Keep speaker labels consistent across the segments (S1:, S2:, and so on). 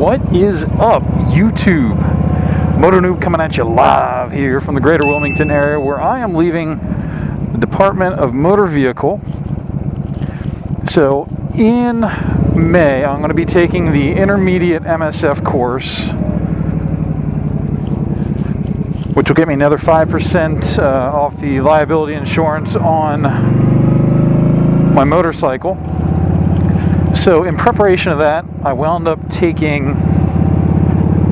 S1: What is up, YouTube? Moto Noob coming at you live here from the greater Wilmington area, where I am leaving the Department of Motor Vehicle. So in May, I'm going to be taking the intermediate MSF course, which will get me another 5% off the liability insurance on my motorcycle. So in preparation of that, I wound up taking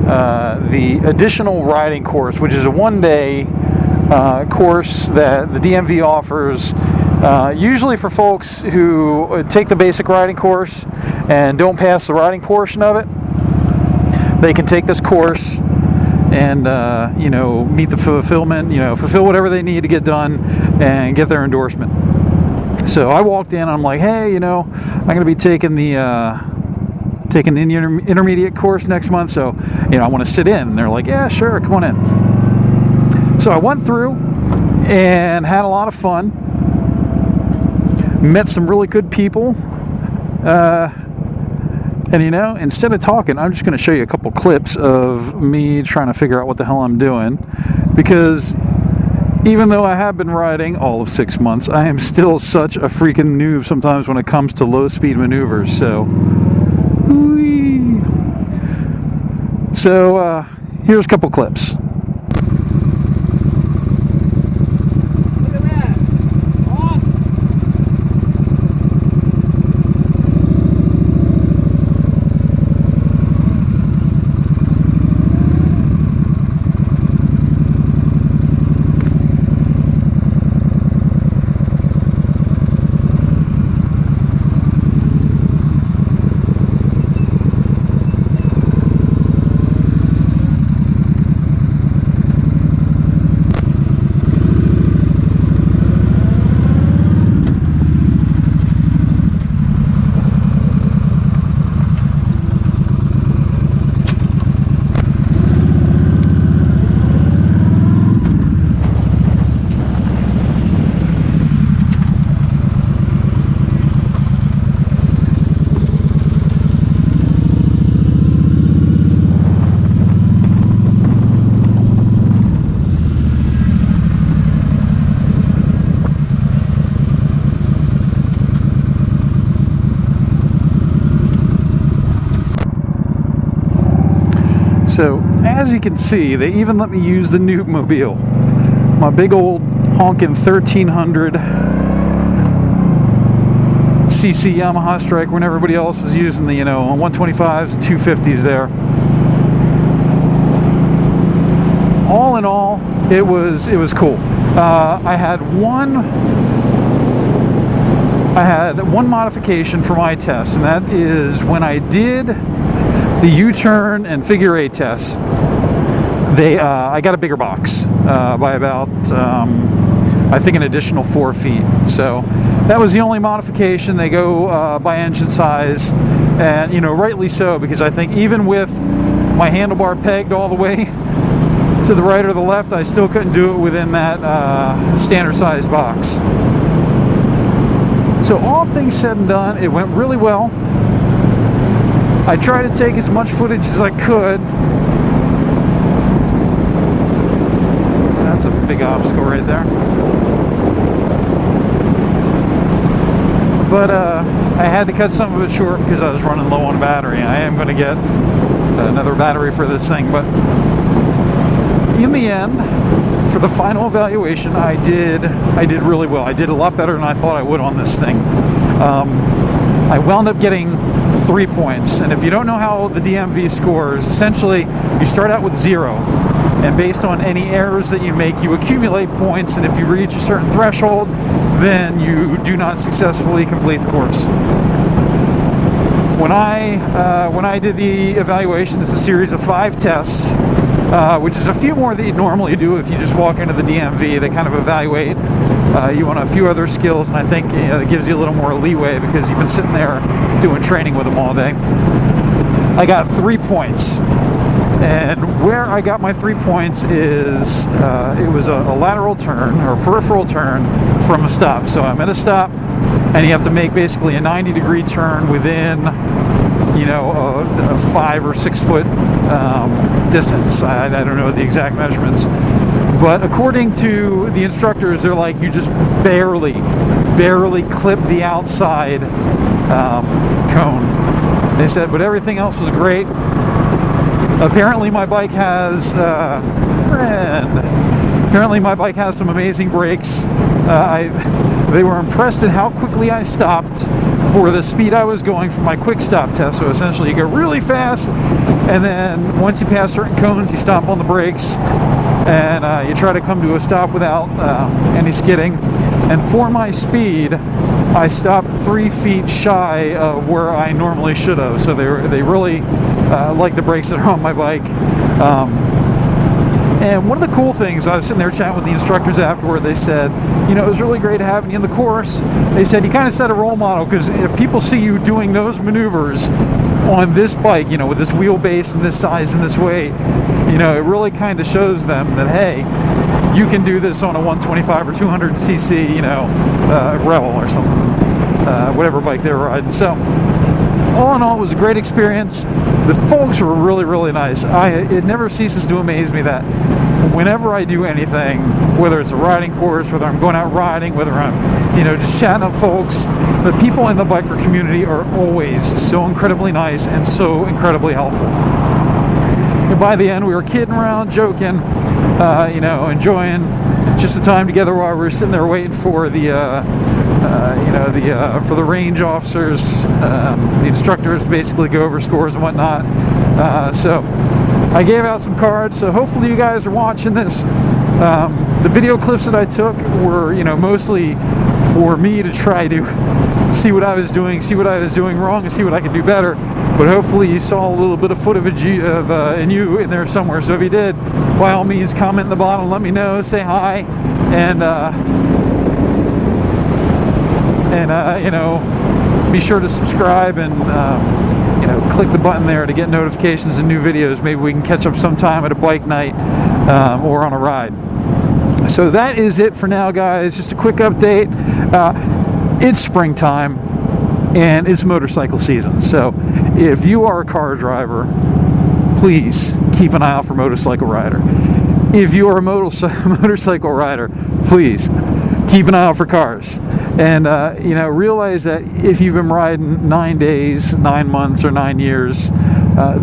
S1: the additional riding course, which is a one-day course that the DMV offers, usually for folks who take the basic riding course and don't pass the riding portion of it. They can take this course and meet the fulfillment, fulfill whatever they need to get done and get their endorsement. So I walked in, I'm like, hey, I'm going to be taking the intermediate course next month, so I want to sit in. And they're like, yeah, sure, come on in. So I went through and had a lot of fun, met some really good people, and instead of talking, I'm just going to show you a couple clips of me trying to figure out what the hell I'm doing, because even though I have been riding all of 6 months, I am still such a freaking noob sometimes when it comes to low speed maneuvers. So here's a couple clips.
S2: Look at that. Awesome.
S1: So, as you can see, they even let me use the Noob mobile. My big old honking 1300 cc Yamaha Strike when everybody else was using the, 125s and 250s there. All in all, it was cool. I had one modification for my test, and that is when I did the U-turn and figure eight tests, I got a bigger box by about, I think, an additional 4 feet. So that was the only modification. They go by engine size, and rightly so, because I think even with my handlebar pegged all the way to the right or the left, I still couldn't do it within that standard size box. So all things said and done, it went really well. I tried to take as much footage as I could. That's a big obstacle right there. But I had to cut some of it short because I was running low on battery. I am going to get another battery for this thing, but in the end, for the final evaluation, I did really well. I did a lot better than I thought I would on this thing. I wound up getting 3 points, and if you don't know how the DMV scores, essentially you start out with 0, and based on any errors that you make, you accumulate points, and if you reach a certain threshold, then you do not successfully complete the course. When I did the evaluation, it's a series of 5 tests, which is a few more than you'd normally do if you just walk into the DMV. They kind of evaluate you on a few other skills, and I think it gives you a little more leeway because you've been sitting there doing training with them all day. I got 3 points, and where I got my 3 points is it was a lateral turn, or a peripheral turn from a stop. So I'm at a stop, and you have to make basically a 90-degree turn within you know, a 5 or 6 foot distance. I don't know the exact measurements, but according to the instructors, they're like, you just barely clip the outside cone. They said, but everything else was great. Apparently my bike has Apparently my bike has some amazing brakes. They were impressed at how quickly I stopped for the speed I was going for my quick stop test. So essentially you go really fast, and then once you pass certain cones, you stop on the brakes, and you try to come to a stop without any skidding. And for my speed, I stopped 3 feet shy of where I normally should have. So they really like the brakes that are on my bike. And one of the cool things, I was sitting there chatting with the instructors afterward, they said, you know, it was really great having you in the course. They said, you kind of set a role model, because if people see you doing those maneuvers on this bike, you know, with this wheelbase and this size and this weight, you know, it really kind of shows them that, hey, you can do this on a 125 or 200cc, you know, Rebel or something, whatever bike they were riding. So, all in all, it was a great experience. The folks were really, really nice. It never ceases to amaze me that whenever I do anything, whether it's a riding course, whether I'm going out riding, whether I'm, you know, just chatting up folks, the people in the biker community are always so incredibly nice and so incredibly helpful. And by the end, we were kidding around, joking, you know, enjoying just the time together while we were sitting there waiting for the, you know, for the range officers, the instructors to basically go over scores and whatnot. So I gave out some cards, so hopefully you guys are watching this. The video clips that I took were, you know, mostly for me to try to see what I was doing wrong, and see what I could do better. But hopefully you saw a little bit of footage in you in there somewhere. So if you did, by all means, comment in the bottom, let me know, say hi, and you know, be sure to subscribe and you know, click the button there to get notifications of new videos. Maybe we can catch up sometime at a bike night or on a ride. So that is it for now, guys. Just a quick update. It's springtime and it's motorcycle season. So if you are a car driver, please keep an eye out for Motorcycle Rider. If you are a motorcycle rider, please keep an eye out for cars. And, you know, realize that if you've been riding 9 days, 9 months, or 9 years,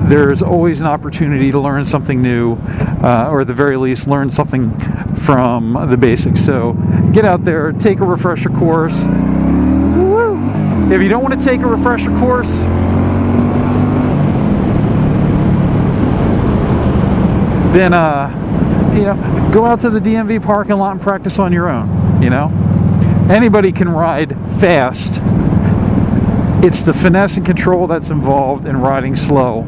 S1: there's always an opportunity to learn something new, or at the very least, learn something from the basics. So get out there, take a refresher course. Woo! If you don't want to take a refresher course, then, you know, go out to the DMV parking lot and practice on your own, you know? Anybody can ride fast. It's the finesse and control that's involved in riding slow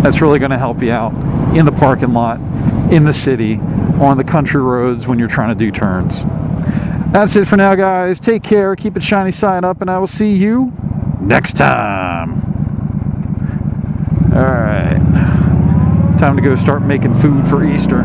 S1: that's really going to help you out in the parking lot, in the city, on the country roads when you're trying to do turns. That's it for now, guys. Take care, keep it shiny side up, and I will see you next time. Alright. Time to go start making food for Easter.